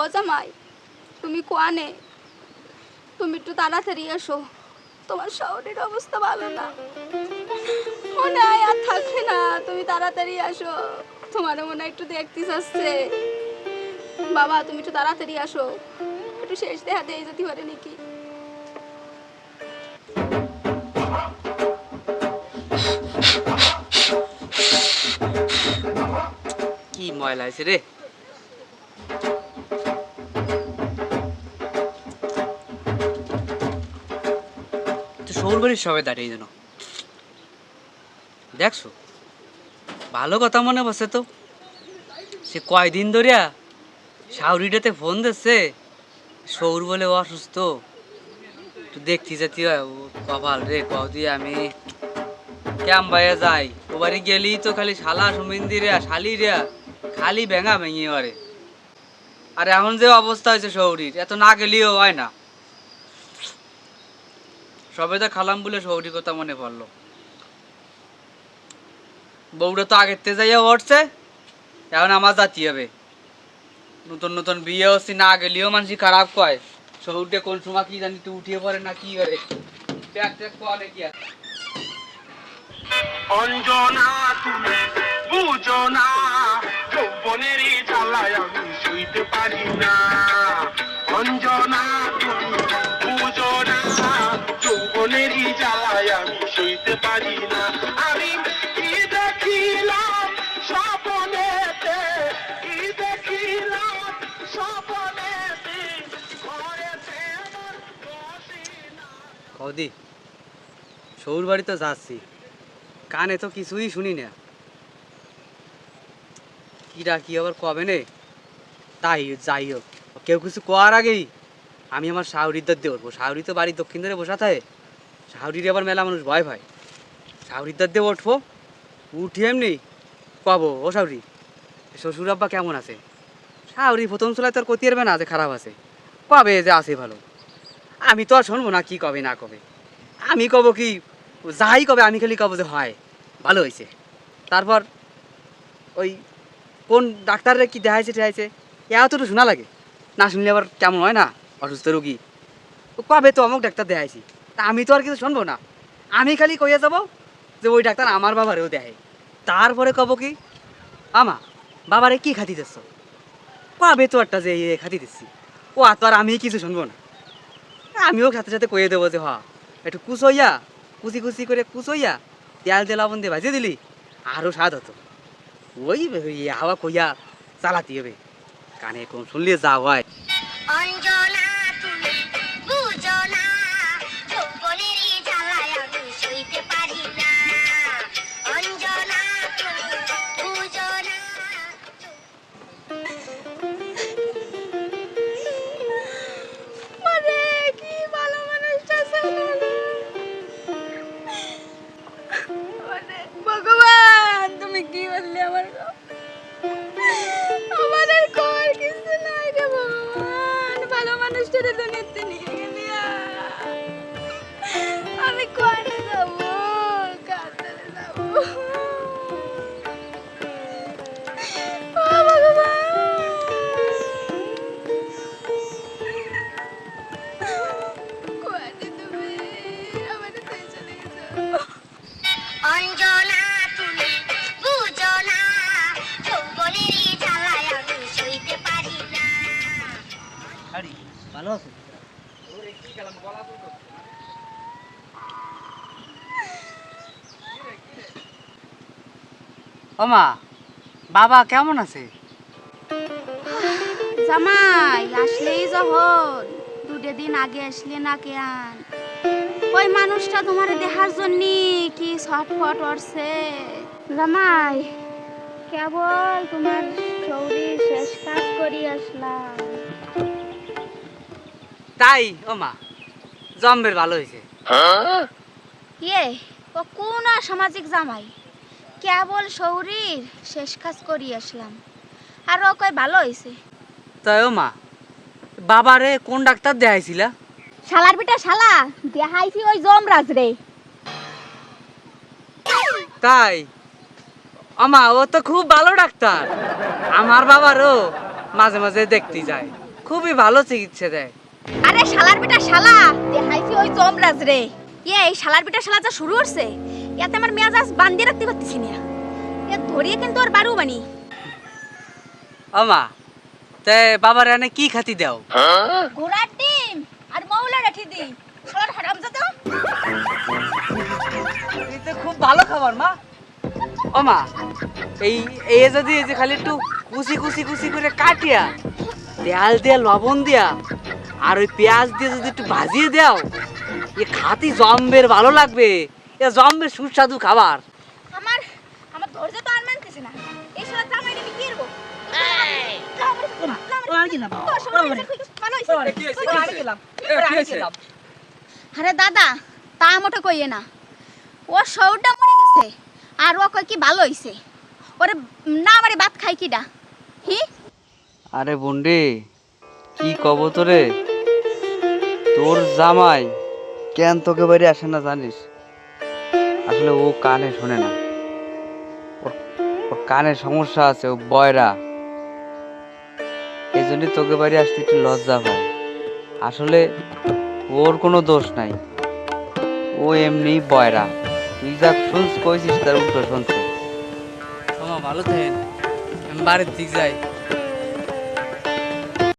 ও জামাই, তুমি কোয়ানে, তুমি একটু তাড়াতাড়ি এসো, তোমার শরীরের অবস্থা ভালো না, মনে হয় আর থাকবে না, তুমি তাড়াতাড়ি আসো, তোমার মনে হয় একটু দেখতে চাচ্ছে। বাবা তুমি একটু তাড়াতাড়ি আসো, একটু শেষ দেখা দিয়ে যেতে পারে নাকি। কি ময়লা আছে রে। তো শহর বাড়ির সবাই দাঁড়িয়ে যেন দেখছো, ভালো কথা মনে বসে তো। সে কয়দিন ধরিয়া শাওরিটাতে ফোন দিচ্ছে, সৌর বলে ও অসুস্থ, একটু দেখতে যেতে হয়। ও কপাল রে, কদি আমি ক্যাম বাইয়া যাই, ও বাড়ি গেলি তো খালি শালা সুমিন্দি রে শালি রে খালি ভেঙা ভেঙে পারে। আর এখন যে অবস্থা হয়েছে শহরির, এত না গেলেও হয় না। সবে তো খালাম বলে শহরির কথা মনে পড়লো। বউটা তো আগের থেকে যাইয়া উঠছে, এখন আমার জাতি হবে। নতুন নতুন বিয়ে হচ্ছে, না গেলেও মানুষ খারাপ কয়। শহরটা কোন সময় কি জানি, তুই উঠিয়ে পড়ে না কি করে ট্যাক ট্যাক করে কি। অঞ্জনা তুমি বুঝো না, যৌবনেরই জ্বালায় আমি সইতে পারি না। অঞ্জনা তুমি বুঝো না, যৌবনেরই জ্বালায় আমি সইতে পারি না। আমি কি দেখিলাম স্বপ্নেতে, কি দেখিলাম স্বপ্নেতে, ঘরেতে আমার বসে না। কদি শৌর বাড়ি তো যাচ্ছি, কানে তো কিছুই শুনি না। কিরা কি আবার কবে নে, তাই যাই হোক, কেউ কিছু কোয়ার আগেই আমি আমার শাহরিদার দিয়ে উঠবো। শাহরি তো বাড়ি দক্ষিণ ধরে বসা থাকে, শাহরির আবার মেলা মানুষ ভয় পায়। শাহরিদার দিয়ে উঠবো, উঠি এমনি কব, ও শাহরি শ্বশুর আব্বা কেমন আছে। শাহরি প্রথম চলায় তোর কতি এরবে না যে খারাপ আছে, কবে যে আছে ভালো। আমি তো আর শুনবো না কি কবে না কবে, আমি কব কি যাই কবে, আমি খালি কব যে হয় ভালো হয়েছে। তারপর ওই কোন ডাক্তাররা কি দেখাইছে টেহাইছে এত তো শোনা লাগে, না শুনলে আবার কেমন হয় না, অসুস্থ রোগী কবে তো অমুক ডাক্তার দেখাইছি, তা আমি তো আর কিছু শুনবো না। আমি খালি কইয়া যাবো যে ওই ডাক্তার আমার বাবারেও দেয়। তারপরে কব কি আমা বাবারে কি খাতি দিচ্ছ, কবে তো একটা যে খাতি দিচ্ছি, ও আর তো আর আমি কিছু শুনবো না। আমিও সাথে সাথে কয়ে দেবো যে হ একটু কুচইয়া, কুচি কুচি করে কুচইয়া তেল দিয়ে লবণ দিয়ে ভাজিয়ে দিলি আরও স্বাদ হতো। ওই হাওয়া কইয়া চালাতে হবে, কানে কম শুনলে যা হয়। অঞ্জনা তুমি বুঝো না, যৌবনেরই জ্বালায় আমি সইতে পারি না। অঞ্জনা তুমি বুঝো না। মানে কি ভালো মানুষটা ছিল রে। মানে ভগবান তুমি কি বললে আমার, আমার আর কর কিছু নাই রে ভগবান, ভালো মানুষটারে দুনিয়াতে নিয়ে গেলি। আমি কোয়ানে যাবো, কাঁদতে যাবো, ও ভগবান। কোয়ানে তুমি আমারে তুই চলে গেছো। অঞ্জনা তুমি বুঝো না, যৌবনেরই জ্বালায় আমি সইতে পারি না। আরে ভালো আছে ও মা, বাবা কেমন আছে? জামাই আসলেই যখন দুটো দিন আগে আসলে না কেন, ওই মানুষটা তোমার দেখার জন্য কি ছটফট করছে। জামাই কেবল তোমার শরীর শেষ কাজ করি আসলাম। তাই ও মা, জম্বের ভালো হয়েছে। ইয়ে ও কোন সামাজিক জামাই, কেবল শরীর শেষ কাজ করি আসলাম, আর ও কয় ভালো হয়েছে। তাই ও মা, বাবারে কোন ডাক্তার দেখাইছিলা? শালার বেটা শালা, দেখাইছি ওই যমরাজ রে। তাই আমা, ও তো খুব ভালো ডাক্তার, আমার বাবারও মাঝে মাঝে দেখতে যায়। খুবই ভালো চিকিৎসা দেয়। আরে শালার বেটা শালা দেখাইছি ওই জমরাজ রে। এই শালার বেটা শালা যা শুরু করছে, এতে আমার মেজাজ বান্ধিয়ে রাখতে পারতেছি না। এ ধরিয়ে কিন্তু আর বারু বানি। ও মা, তে বাবার এনে কি খাতি দাও? ঘোড়ার ডিম আর মৌলা রাখি দিই। শালার হারামজাদা। এই তো খুব ভালো খাবার মা। ও মা, এই এই যদি এই যে খালি একটু কুচি কুচি কুচি করে কাটিয়া তেল দিয়ে লবণ দিয়া আর ওই পেঁয়াজ দিয়ে যদি একটু ভাজিয়ে দাও, এ খাতি জম্বের ভালো লাগবে। এ জম্বের সুস্বাদু খাবার। আমার আমার ধৈর্য তো আর মানতেছে না। এই শালা জামাইরে আমি কি করব? আরে দাদা, তা মোটে কইয়ে না। ও শরীরটা মরে গেছে আর ও কয় কি ভালো হইছে। ওরে না আমারে ভাত খাই কিডা? হি? আরে বন্ডে, কি কব তোরে, তোর জামাই কেন তোকে বাড়ি আসে না জানিস? আসলে ও কানে শোনে না, ওর কানে সমস্যা আছে, ও বয়রা। এই জন্য তোকে বাড়ি আসতে একটু লজ্জা পায়। আসলে ওর কোনো দোষ নাই, ও এমনি বয়রা। তুই যা কইছিস তার উল্টো শুনছে। ভালো থাকেন, আমি বাড়ির দিক যাই।